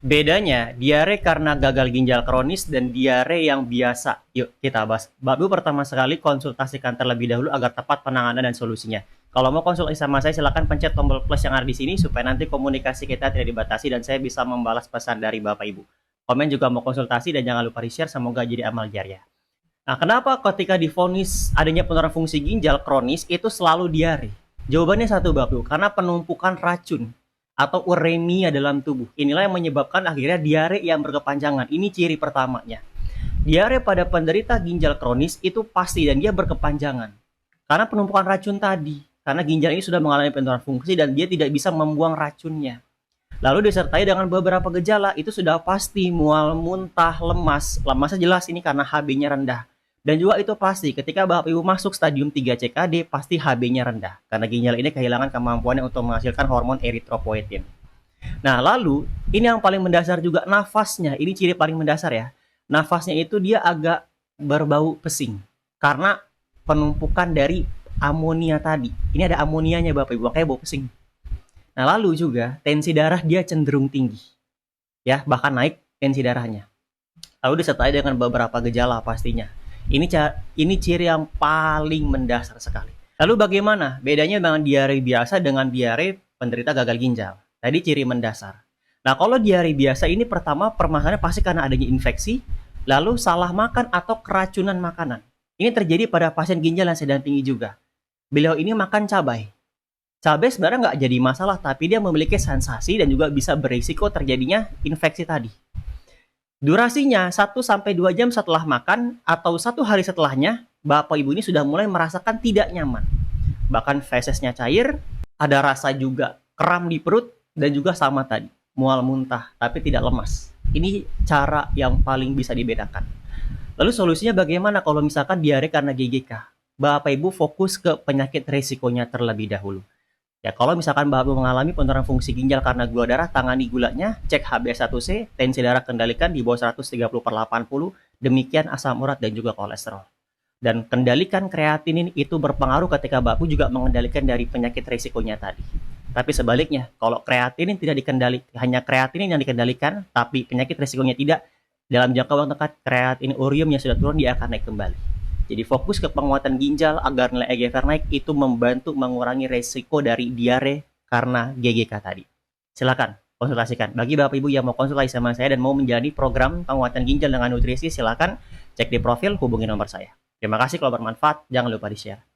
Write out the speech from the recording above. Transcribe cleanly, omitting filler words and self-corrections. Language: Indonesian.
Bedanya, diare karena gagal ginjal kronis dan diare yang biasa. Yuk, kita bahas. Bapak Ibu pertama sekali konsultasikan terlebih dahulu agar tepat penanganan dan solusinya. Kalau mau konsultasi sama saya, silakan pencet tombol plus yang ada di sini supaya nanti komunikasi kita tidak dibatasi dan saya bisa membalas pesan dari Bapak Ibu. Komen juga mau konsultasi dan jangan lupa di-share, semoga jadi amal jariah. Nah, kenapa ketika divonis adanya penurunan fungsi ginjal kronis itu selalu diare? Jawabannya satu, Bapak Ibu, karena penumpukan racun atau uremia dalam tubuh. Inilah yang menyebabkan akhirnya diare yang berkepanjangan. Ini ciri pertamanya. Diare pada penderita ginjal kronis itu pasti dan dia berkepanjangan. Karena penumpukan racun tadi. Karena ginjal ini sudah mengalami penurunan fungsi dan dia tidak bisa membuang racunnya. Lalu disertai dengan beberapa gejala, itu sudah pasti mual, muntah, lemas. Lemasnya jelas ini karena HB-nya rendah. Dan juga itu pasti ketika Bapak Ibu masuk stadium 3 CKD, pasti HB-nya rendah. Karena ginjal ini kehilangan kemampuannya untuk menghasilkan hormon eritropoietin. Nah, lalu ini yang paling mendasar juga nafasnya. Ini ciri paling mendasar ya. Nafasnya itu dia agak berbau pesing. Karena penumpukan dari amonia tadi. Ini ada amonianya Bapak Ibu, makanya bau pesing. Nah, lalu juga tensi darah dia cenderung tinggi. Ya, bahkan naik tensi darahnya. Lalu disertai dengan beberapa gejala pastinya. Ini ciri yang paling mendasar sekali. Lalu bagaimana bedanya dengan diare biasa dengan diare penderita gagal ginjal? Tadi ciri mendasar. Nah, kalau diare biasa ini pertama permasalahannya pasti karena adanya infeksi, lalu salah makan atau keracunan makanan. Ini terjadi pada pasien ginjal yang sedang tinggi juga. Beliau ini makan cabai. Cabai sebenarnya nggak jadi masalah, tapi dia memiliki sensasi dan juga bisa berisiko terjadinya infeksi tadi. Durasinya 1 sampai 2 jam setelah makan atau 1 hari setelahnya, Bapak Ibu ini sudah mulai merasakan tidak nyaman. Bahkan fesesnya cair, ada rasa juga kram di perut, dan juga sama tadi, mual muntah, tapi tidak lemas. Ini cara yang paling bisa dibedakan. Lalu solusinya bagaimana kalau misalkan diare karena GGK? Bapak Ibu fokus ke penyakit resikonya terlebih dahulu. Ya, kalau misalkan Bapak mengalami penurunan fungsi ginjal karena gula darah, tangani gulanya, cek HbA1c, tensi darah kendalikan di bawah 130/80, demikian asam urat dan juga kolesterol. Dan kendalikan kreatinin itu berpengaruh ketika Bapak juga mengendalikan dari penyakit risikonya tadi. Tapi sebaliknya, kalau kreatinin tidak dikendalikan, hanya kreatinin yang dikendalikan, tapi penyakit risikonya tidak, dalam jangka waktu dekat kreatinurium yang sudah turun dia akan naik kembali. Jadi fokus ke penguatan ginjal agar nilai EGFR naik itu membantu mengurangi resiko dari diare karena GGK tadi. Silakan konsultasikan. Bagi Bapak Ibu yang mau konsultasi sama saya dan mau menjalani program penguatan ginjal dengan nutrisi, silakan cek di profil, hubungi nomor saya. Terima kasih kalau bermanfaat, jangan lupa di-share.